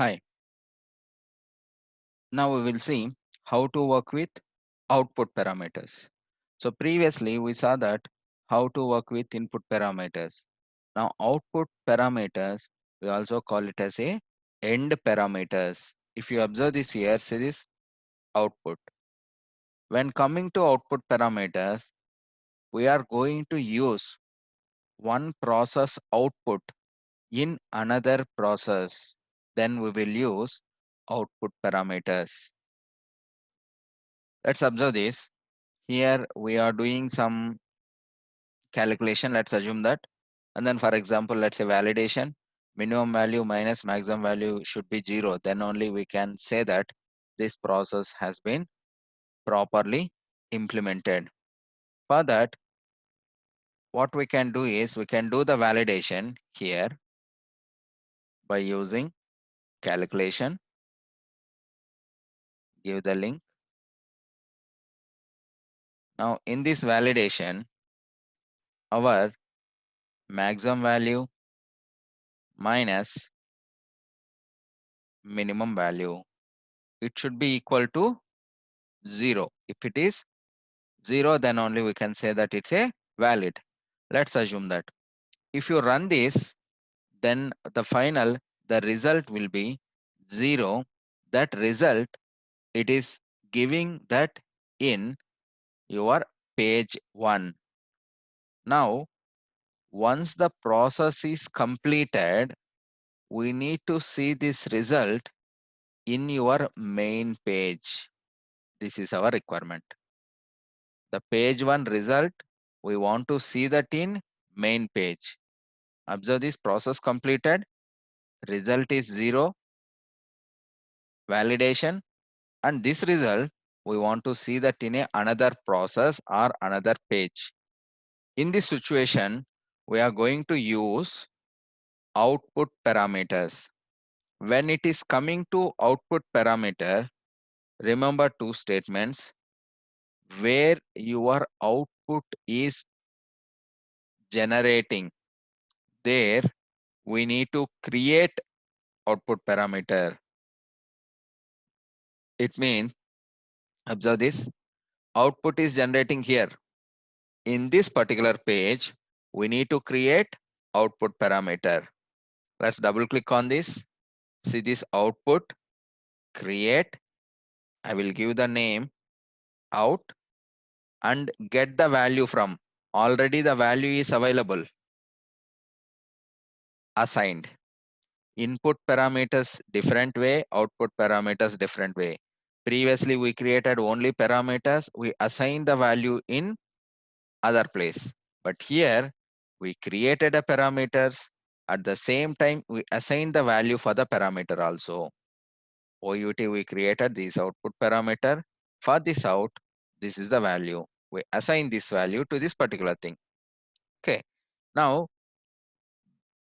Hi, now we will see how to work with output parameters. So previously we saw that how to work with input parameters. Now output parameters, we also call it as a end parameters. If you observe this here, see this output. When coming to output parameters, we are going to use one process output in another process. Then we will use output parameters. Let's observe this. Here we are doing some calculation. Let's assume that. And then for example, let's say validation, minimum value minus maximum value should be 0. Then only we can say that this process has been properly implemented. For that, what we can do is we can do the validation here by using calculation, give the link. Now in this validation, our maximum value minus minimum value, it should be equal to 0. If it is 0, then only we can say that it's a valid. Let's assume that. If you run this, then the result will be 0. That result, it is giving that in your page 1. Now, once the process is completed, we need to see this result in your main page. This is our requirement. The page 1 result, we want to see that in main page. Observe this process completed, result is 0, validation, and this result we want to see that in another process or another page. In this situation, we are going to use output parameters. When it is coming to output parameter, remember two statements. Where your output is generating, there we need to create output parameter. It means, observe this, output is generating here. In this particular page, we need to create output parameter. Let's double click on this. See this output, create. I will give the name out and get the value from. Already the value is available, assigned. Input parameters different way, output parameters different way. Previously, we created only parameters. We assign the value in other place. But here, we created a parameters. At the same time, we assign the value for the parameter also. OUT, we created this output parameter. For this out, this is the value. We assign this value to this particular thing. Okay. Now,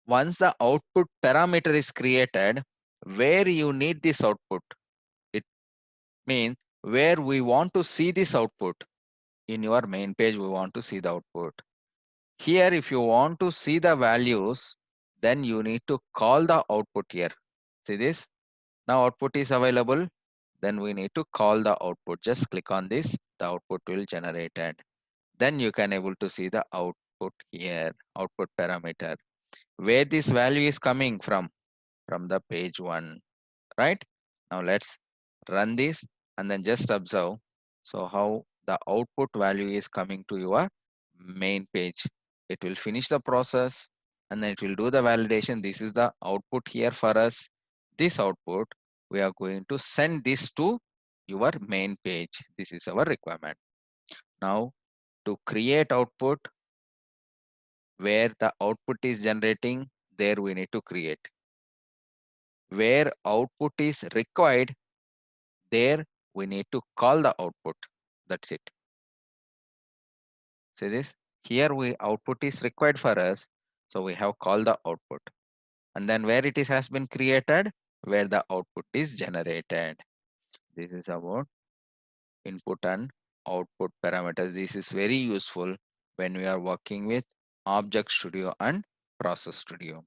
once the output parameter is created, where you need this output, it means where we want to see this output. In your main page, we want to see the output. Here, if you want to see the values, then you need to call the output here. See this? Now output is available. Then we need to call the output. Just click on this. The output will generate it. Then you can able to see the output here, output parameter. Where this value is coming from the page 1, right? Now let's run this and then just observe. So how the output value is coming to your main page. It will finish the process and then it will do the validation. This is the output here for us. This output, we are going to send this to your main page. This is our requirement. Now to create output, where the output is generating, there we need to create. Where output is required, there we need to call the output. That's it. See this? Here we output is required for us. So we have called the output. And then where it is has been created, where the output is generated. This is about input and output parameters. This is very useful when we are working with Object Studio and Process Studio.